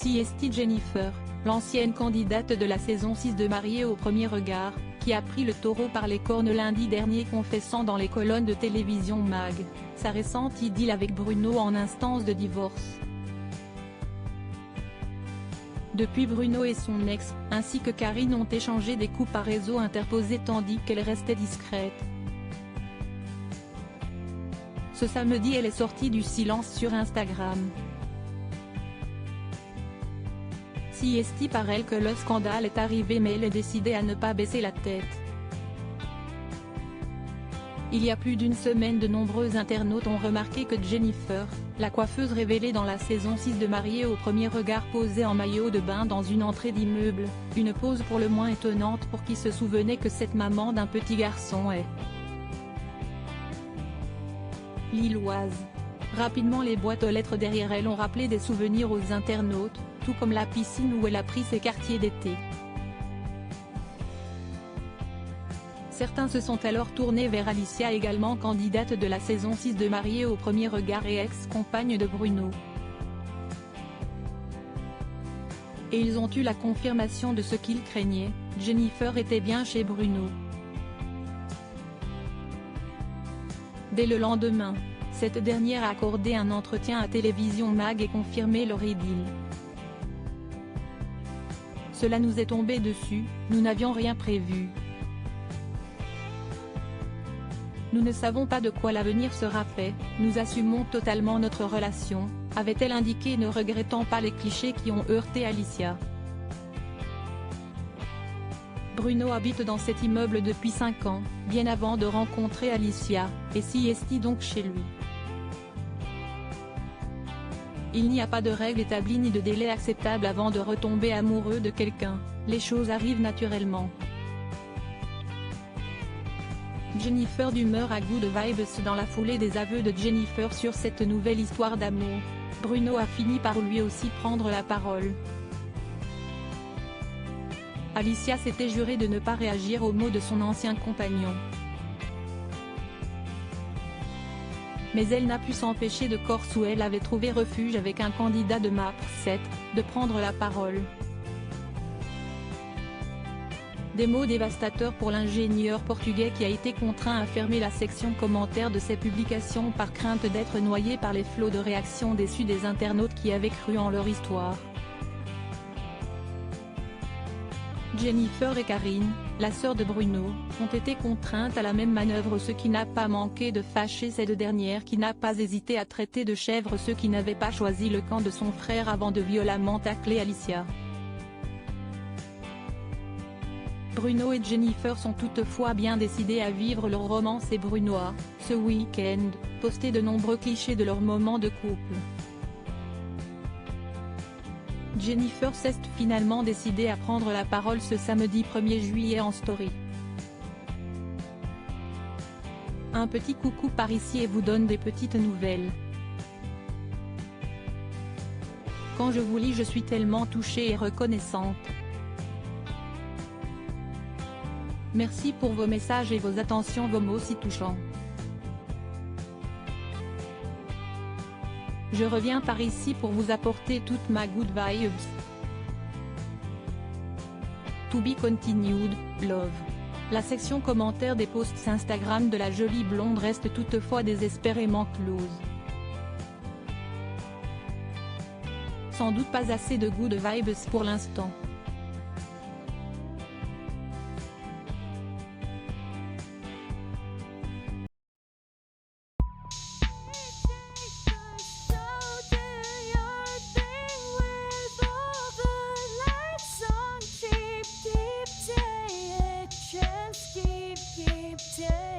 CST Jennifer, l'ancienne candidate de la saison 6 de Mariée au premier regard, qui a pris le taureau par les cornes lundi dernier confessant dans les colonnes de télévision Mag, sa récente idylle avec Bruno en instance de divorce. Depuis, Bruno et son ex, ainsi que Karine ont échangé des coups par réseau interposé tandis qu'elle restait discrète. Ce samedi, elle est sortie du silence sur Instagram. CST par elle que le scandale est arrivé mais elle est décidée à ne pas baisser la tête. Il y a plus d'une semaine, de nombreux internautes ont remarqué que Jennifer, la coiffeuse révélée dans la saison 6 de Mariée au premier regard, posait en maillot de bain dans une entrée d'immeuble, une pose pour le moins étonnante pour qui se souvenait que cette maman d'un petit garçon est lilloise. Rapidement, les boîtes aux lettres derrière elle ont rappelé des souvenirs aux internautes, tout comme la piscine où elle a pris ses quartiers d'été. Certains se sont alors tournés vers Alicia, également candidate de la saison 6 de Mariée au premier regard et ex-compagne de Bruno. Et ils ont eu la confirmation de ce qu'ils craignaient, Jennifer était bien chez Bruno. Dès le lendemain, cette dernière a accordé un entretien à Télévision Mag et confirmé leur idylle. Cela nous est tombé dessus, nous n'avions rien prévu. Nous ne savons pas de quoi l'avenir sera fait, nous assumons totalement notre relation, avait-elle indiqué, ne regrettant pas les clichés qui ont heurté Alicia. Bruno habite dans cet immeuble depuis 5 ans, bien avant de rencontrer Alicia, et CST donc chez lui. Il n'y a pas de règle établie ni de délai acceptable avant de retomber amoureux de quelqu'un, les choses arrivent naturellement. Jennifer d'humeur à Good Vibes. Dans la foulée des aveux de Jennifer sur cette nouvelle histoire d'amour, Bruno a fini par lui aussi prendre la parole. Alicia s'était jurée de ne pas réagir aux mots de son ancien compagnon. Mais elle n'a pu s'empêcher, de Corse où elle avait trouvé refuge avec un candidat de MAP7, de prendre la parole. Des mots dévastateurs pour l'ingénieur portugais qui a été contraint à fermer la section commentaires de ses publications par crainte d'être noyé par les flots de réactions déçues des internautes qui avaient cru en leur histoire. Jennifer et Karine, la sœur de Bruno, ont été contraintes à la même manœuvre, ce qui n'a pas manqué de fâcher cette dernière qui n'a pas hésité à traiter de chèvres ceux qui n'avaient pas choisi le camp de son frère avant de violemment tacler Alicia. Bruno et Jennifer sont toutefois bien décidés à vivre leur romance et Bruno a, ce week-end, posté de nombreux clichés de leur moment de couple. Jennifer s'est finalement décidée à prendre la parole ce samedi 1er juillet en story. Un petit coucou par ici et vous donne des petites nouvelles. Quand je vous lis, je suis tellement touchée et reconnaissante. Merci pour vos messages et vos attentions, vos mots si touchants. Je reviens par ici pour vous apporter toute ma good vibes. To be continued, love. La section commentaires des posts Instagram de la jolie blonde reste toutefois désespérément close. Sans doute pas assez de good vibes pour l'instant. Yeah.